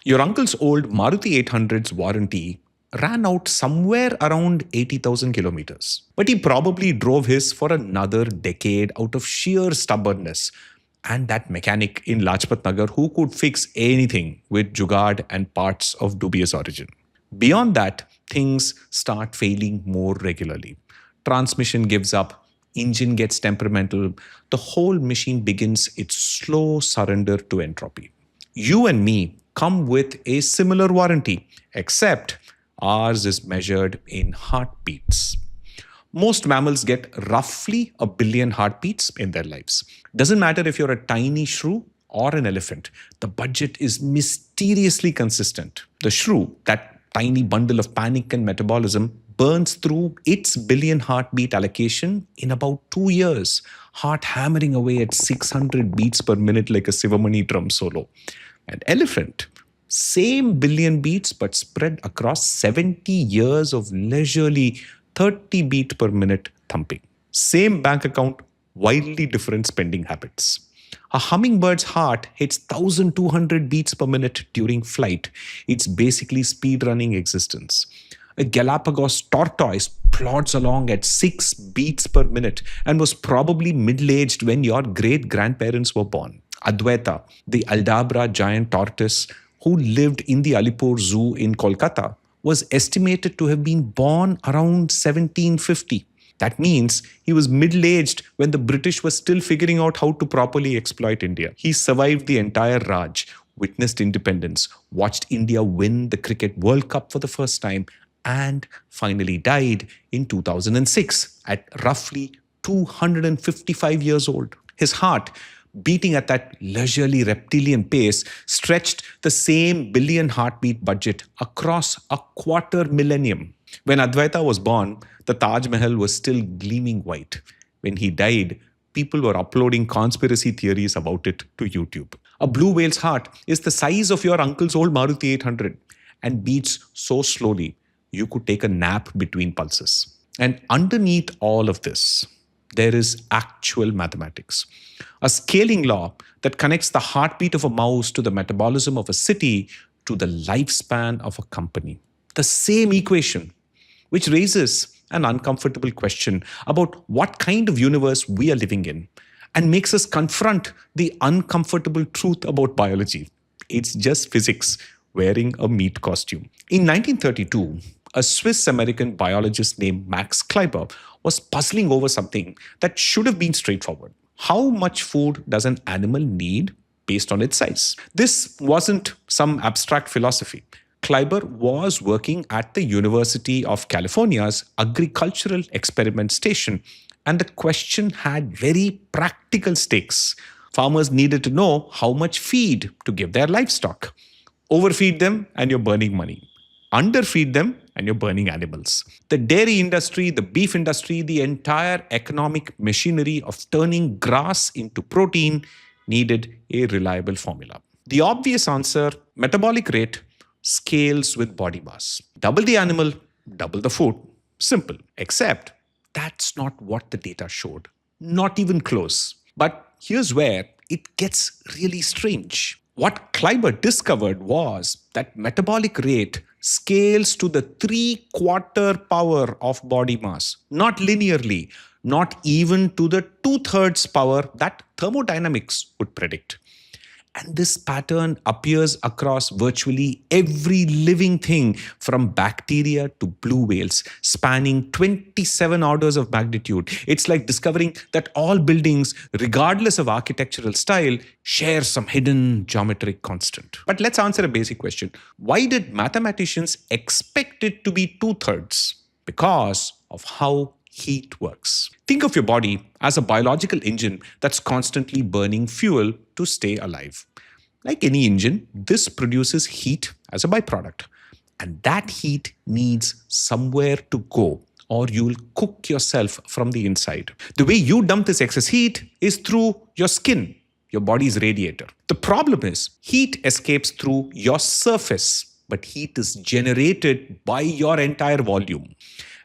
Your uncle's old Maruti 800's warranty ran out somewhere around 80,000 kilometers. But he probably drove his for another decade out of sheer stubbornness. And that mechanic in Lajpat Nagar who could fix anything with jugaad and parts of dubious origin. Beyond that, things start failing more regularly. Transmission gives up, engine gets temperamental, the whole machine begins its slow surrender to entropy. You and me come with a similar warranty, except ours is measured in heartbeats. Most mammals get roughly a billion heartbeats in their lives. Doesn't matter if you're a tiny shrew or an elephant, the budget is mysteriously consistent. The shrew, that tiny bundle of panic and metabolism, burns through its billion heartbeat allocation in about 2 years, heart hammering away at 600 beats per minute like a Sivamani drum solo. An elephant, same billion beats but spread across 70 years of leisurely 30 beat per minute thumping. Same bank account, wildly different spending habits. A hummingbird's heart hits 1,200 beats per minute during flight. It's basically speedrunning existence. A Galapagos tortoise plods along at 6 beats per minute and was probably middle-aged when your great-grandparents were born. Adwaita, the Aldabra giant tortoise who lived in the Alipur Zoo in Kolkata, was estimated to have been born around 1750. That means he was middle-aged when the British were still figuring out how to properly exploit India. He survived the entire Raj, witnessed independence, watched India win the Cricket World Cup for the first time, and finally died in 2006 at roughly 255 years old. His heart, beating at that leisurely reptilian pace, stretched the same billion heartbeat budget across a quarter millennium. When Advaita was born, the Taj Mahal was still gleaming white. When he died, people were uploading conspiracy theories about it to YouTube. A blue whale's heart is the size of your uncle's old Maruti 800 and beats so slowly you could take a nap between pulses. And underneath all of this, there is actual mathematics. A scaling law that connects the heartbeat of a mouse to the metabolism of a city to the lifespan of a company. The same equation, which raises an uncomfortable question about what kind of universe we are living in and makes us confront the uncomfortable truth about biology. It's just physics wearing a meat costume. In 1932, a Swiss-American biologist named Max Kleiber was puzzling over something that should have been straightforward. How much food does an animal need based on its size? This wasn't some abstract philosophy. Kleiber was working at the University of California's Agricultural Experiment Station, and the question had very practical stakes. Farmers needed to know how much feed to give their livestock. Overfeed them and you're burning money. Underfeed them and you're burning animals. The dairy industry, the beef industry, the entire economic machinery of turning grass into protein needed a reliable formula. The obvious answer, metabolic rate, scales with body mass. Double the animal, double the food. Simple. Except that's not what the data showed. Not even close. But here's where it gets really strange. What Kleiber discovered was that metabolic rate scales to the 3/4 power of body mass, not linearly, not even to the 2/3 power that thermodynamics would predict. And this pattern appears across virtually every living thing from bacteria to blue whales, spanning 27 orders of magnitude. It's like discovering that all buildings, regardless of architectural style, share some hidden geometric constant. But let's answer a basic question. Why did mathematicians expect it to be 2/3? Because of how heat works. Think of your body as a biological engine that's constantly burning fuel to stay alive. Like any engine, this produces heat as a byproduct. And that heat needs somewhere to go, or you'll cook yourself from the inside. The way you dump this excess heat is through your skin, your body's radiator. The problem is, heat escapes through your surface, but heat is generated by your entire volume.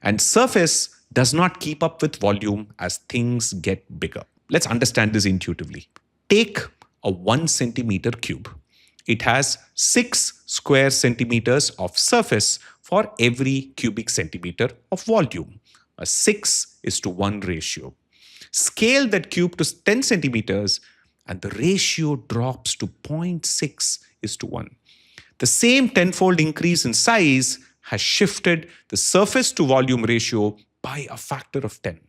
And surface does not keep up with volume as things get bigger. Let's understand this intuitively. Take a 1 centimeter cube. It has 6 square centimeters of surface for every cubic centimeter of volume, a 6:1 ratio. Scale that cube to 10 centimeters, and the ratio drops to 0.6 is to 1. The same tenfold increase in size has shifted the surface to volume ratio by a factor of 10.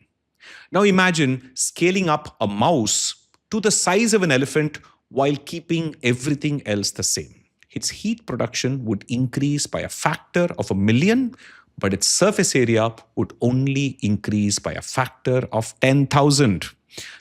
Now imagine scaling up a mouse to the size of an elephant while keeping everything else the same. Its heat production would increase by a factor of 1,000,000, but its surface area would only increase by a factor of 10,000.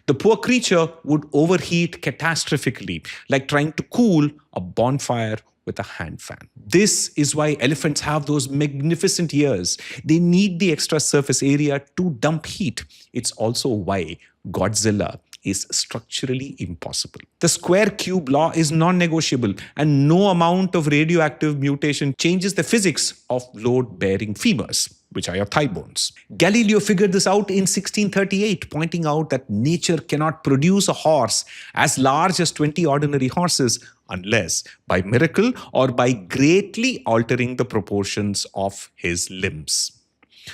The poor creature would overheat catastrophically, like trying to cool a bonfire with a hand fan. This is why elephants have those magnificent ears. They need the extra surface area to dump heat. It's also why Godzilla is structurally impossible. The square cube law is non-negotiable, and no amount of radioactive mutation changes the physics of load-bearing femurs, which are your thigh bones. Galileo figured this out in 1638, pointing out that nature cannot produce a horse as large as 20 ordinary horses unless by miracle or by greatly altering the proportions of his limbs.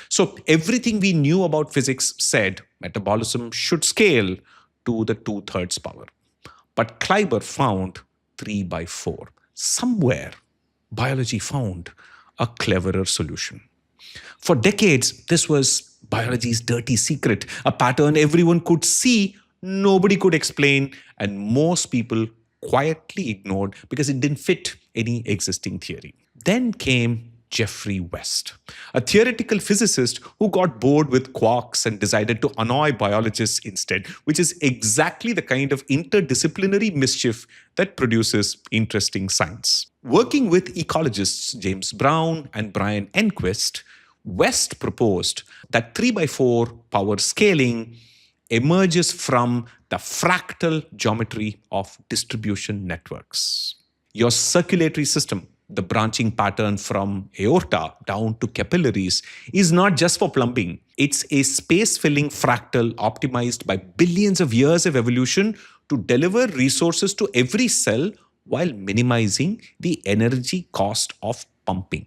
So everything we knew about physics said metabolism should scale to the 2/3 power. But Kleiber found 3/4. Somewhere, biology found a cleverer solution. For decades, this was biology's dirty secret, a pattern everyone could see, nobody could explain, and most people quietly ignored because it didn't fit any existing theory. Then came Geoffrey West, a theoretical physicist who got bored with quarks and decided to annoy biologists instead, which is exactly the kind of interdisciplinary mischief that produces interesting science. Working with ecologists James Brown and Brian Enquist, West proposed that 3/4 power scaling emerges from the fractal geometry of distribution networks. Your circulatory system, the branching pattern from aorta down to capillaries, is not just for plumbing. It's a space-filling fractal optimized by billions of years of evolution to deliver resources to every cell while minimizing the energy cost of pumping.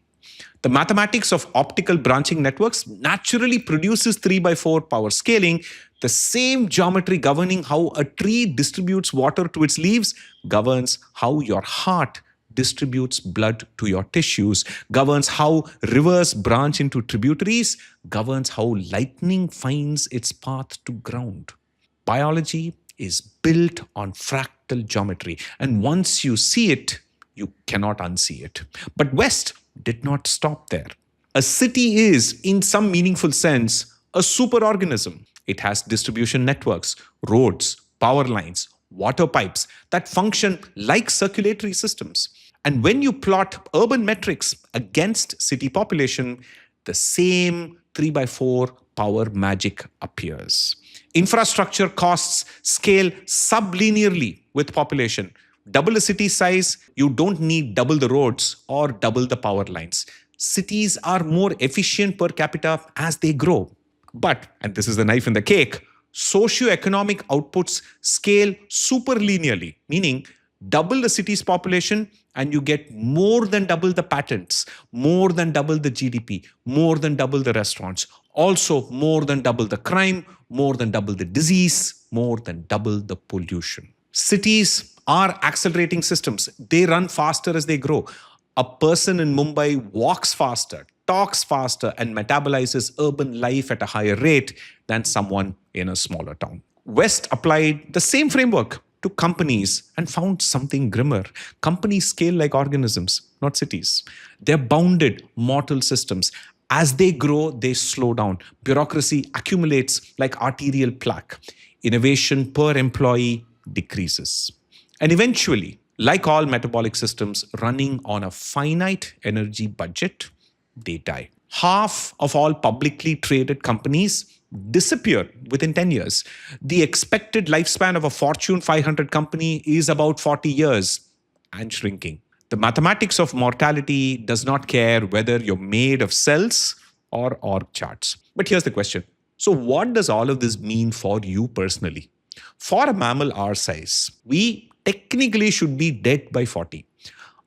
The mathematics of optical branching networks naturally produces 3/4 power scaling. The same geometry governing how a tree distributes water to its leaves governs how your heart distributes blood to your tissues, governs how rivers branch into tributaries, governs how lightning finds its path to ground. Biology is built on fractal geometry, and once you see it, you cannot unsee it. But West did not stop there. A city is, in some meaningful sense, a superorganism. It has distribution networks, roads, power lines, water pipes that function like circulatory systems. And when you plot urban metrics against city population, the same 3/4 power magic appears. Infrastructure costs scale sublinearly with population. Double a city size, you don't need double the roads or double the power lines. Cities are more efficient per capita as they grow. But, and this is the knife in the cake, socioeconomic outputs scale superlinearly, meaning double the city's population and you get more than double the patents, more than double the GDP, more than double the restaurants, also more than double the crime, more than double the disease, more than double the pollution. Cities are accelerating systems. They run faster as they grow. A person in Mumbai walks faster, talks faster, and metabolizes urban life at a higher rate than someone in a smaller town. West applied the same framework to companies and found something grimmer. Companies scale like organisms, not cities. They're bounded, mortal systems. As they grow, they slow down. Bureaucracy accumulates like arterial plaque. Innovation per employee decreases. And eventually, like all metabolic systems running on a finite energy budget, they die. Half of all publicly traded companies disappear within 10 years. The expected lifespan of a Fortune 500 company is about 40 years and shrinking. The mathematics of mortality does not care whether you're made of cells or org charts. But here's the question. So what does all of this mean for you personally? For a mammal our size, we technically should be dead by 40.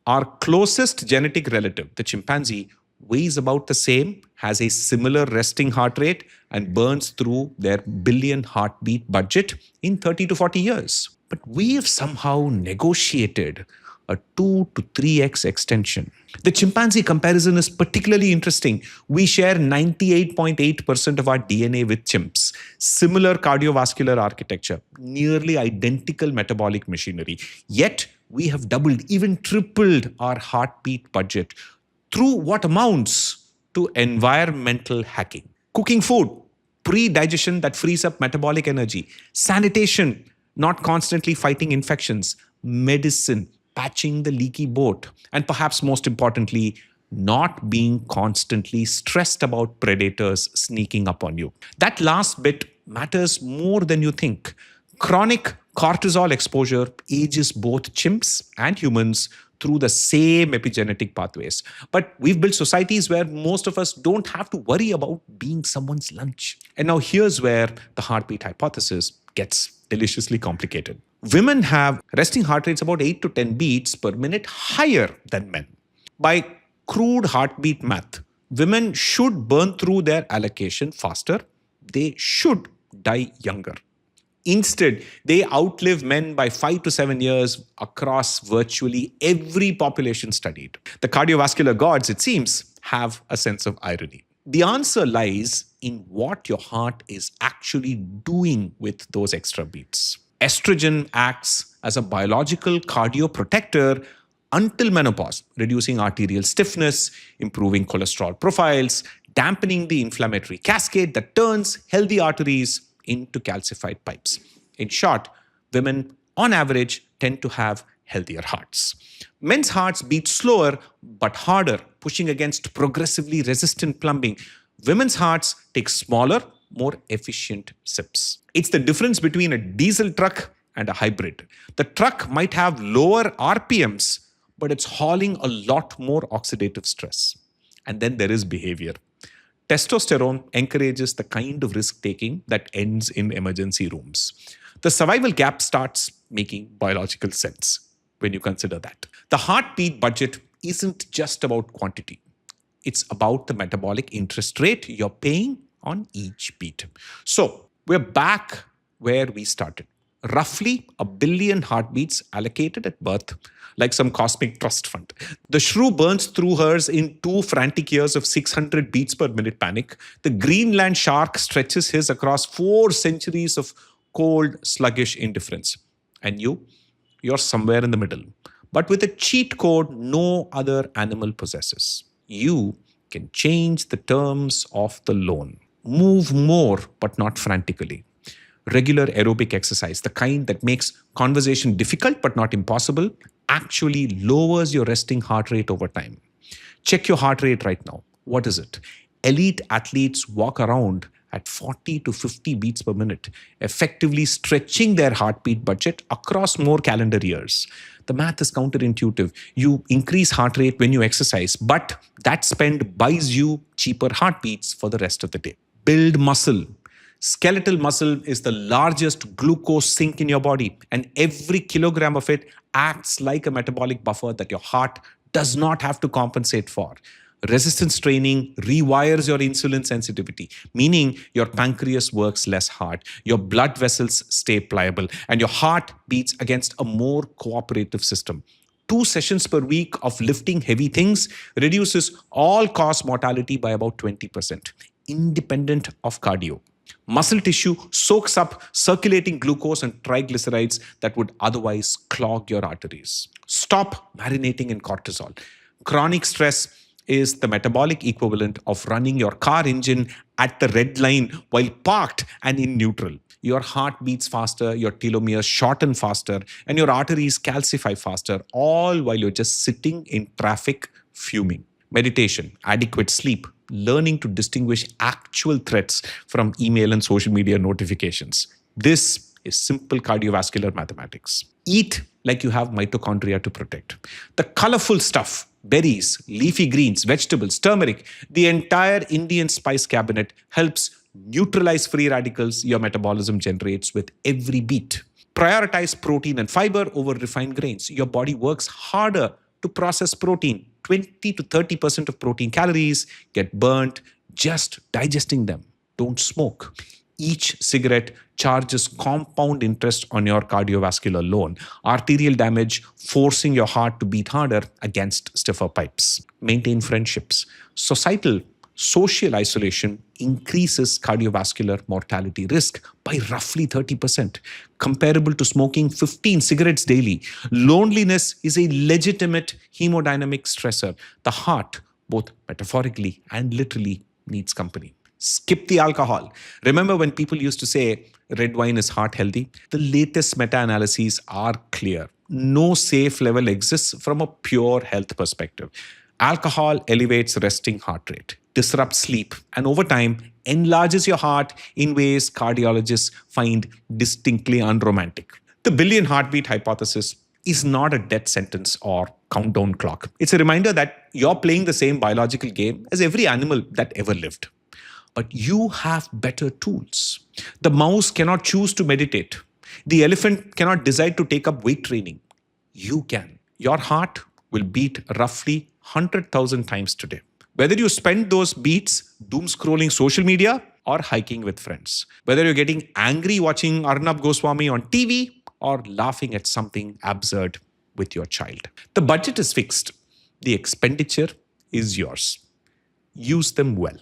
Our closest genetic relative, the chimpanzee, weighs about the same, has a similar resting heart rate, and burns through their billion heartbeat budget in 30 to 40 years. But we have somehow negotiated a 2 to 3x extension. The chimpanzee comparison is particularly interesting. We share 98.8% of our DNA with chimps, similar cardiovascular architecture, nearly identical metabolic machinery. Yet, we have doubled, even tripled our heartbeat budget through what amounts to environmental hacking. Cooking food, pre-digestion that frees up metabolic energy, sanitation, not constantly fighting infections, medicine, patching the leaky boat, and perhaps most importantly, not being constantly stressed about predators sneaking up on you. That last bit matters more than you think. Chronic cortisol exposure ages both chimps and humans through the same epigenetic pathways. But we've built societies where most of us don't have to worry about being someone's lunch. And now here's where the heartbeat hypothesis gets deliciously complicated. Women have resting heart rates about 8 to 10 beats per minute higher than men. By crude heartbeat math, women should burn through their allocation faster. They should die younger. Instead, they outlive men by 5 to 7 years across virtually every population studied. The cardiovascular gods, it seems, have a sense of irony. The answer lies in what your heart is actually doing with those extra beats. Estrogen acts as a biological cardioprotector until menopause, reducing arterial stiffness, improving cholesterol profiles, dampening the inflammatory cascade that turns healthy arteries into calcified pipes. In short, women on average tend to have healthier hearts. Men's hearts beat slower but harder, pushing against progressively resistant plumbing. Women's hearts take smaller, more efficient sips. It's the difference between a diesel truck and a hybrid. The truck might have lower RPMs, but it's hauling a lot more oxidative stress. And then there is behavior. Testosterone encourages the kind of risk-taking that ends in emergency rooms. The survival gap starts making biological sense when you consider that. The heartbeat budget isn't just about quantity. It's about the metabolic interest rate you're paying on each beat. So we're back where we started. Roughly a billion heartbeats allocated at birth, like some cosmic trust fund. The shrew burns through hers in 2 frantic years of 600 beats per minute panic. The Greenland shark stretches his across 4 centuries of cold, sluggish indifference. And you're somewhere in the middle, but with a cheat code no other animal possesses. You can change the terms of the loan. Move more, but not frantically. Regular aerobic exercise, the kind that makes conversation difficult but not impossible, actually lowers your resting heart rate over time. Check your heart rate right now. What is it? Elite athletes walk around at 40 to 50 beats per minute, effectively stretching their heartbeat budget across more calendar years. The math is counterintuitive. You increase heart rate when you exercise, but that spend buys you cheaper heartbeats for the rest of the day. Build muscle. Skeletal muscle is the largest glucose sink in your body, and every kilogram of it acts like a metabolic buffer that your heart does not have to compensate for. Resistance training rewires your insulin sensitivity, meaning your pancreas works less hard, your blood vessels stay pliable, and your heart beats against a more cooperative system. 2 sessions per week of lifting heavy things reduces all-cause mortality by about 20%, independent of cardio. Muscle tissue soaks up circulating glucose and triglycerides that would otherwise clog your arteries. Stop marinating in cortisol. Chronic stress is the metabolic equivalent of running your car engine at the red line while parked and in neutral. Your heart beats faster, your telomeres shorten faster, and your arteries calcify faster, all while you're just sitting in traffic fuming. Meditation, adequate sleep, learning to distinguish actual threats from email and social media notifications. This is simple cardiovascular mathematics. Eat like you have mitochondria to protect. The colorful stuff, berries, leafy greens, vegetables, turmeric, the entire Indian spice cabinet helps neutralize free radicals your metabolism generates with every beat. Prioritize protein and fiber over refined grains. Your body works harder to process protein. 20 to 30% of protein calories get burnt just digesting them. Don't smoke. Each cigarette charges compound interest on your cardiovascular loan, arterial damage, forcing your heart to beat harder against stiffer pipes. Maintain friendships. Social isolation increases cardiovascular mortality risk by roughly 30%, comparable to smoking 15 cigarettes daily. Loneliness is a legitimate hemodynamic stressor. The heart, both metaphorically and literally, needs company. Skip the alcohol. Remember when people used to say red wine is heart healthy? The latest meta-analyses are clear. No safe level exists from a pure health perspective. Alcohol elevates resting heart rate, disrupts sleep, and over time enlarges your heart in ways cardiologists find distinctly unromantic. The billion heartbeat hypothesis is not a death sentence or countdown clock. It's a reminder that you're playing the same biological game as every animal that ever lived. But you have better tools. The mouse cannot choose to meditate. The elephant cannot decide to take up weight training. You can. Your heart will beat roughly 100,000 times today. Whether you spend those beats doom scrolling social media or hiking with friends. Whether you're getting angry watching Arnab Goswami on TV or laughing at something absurd with your child. The budget is fixed. The expenditure is yours. Use them well.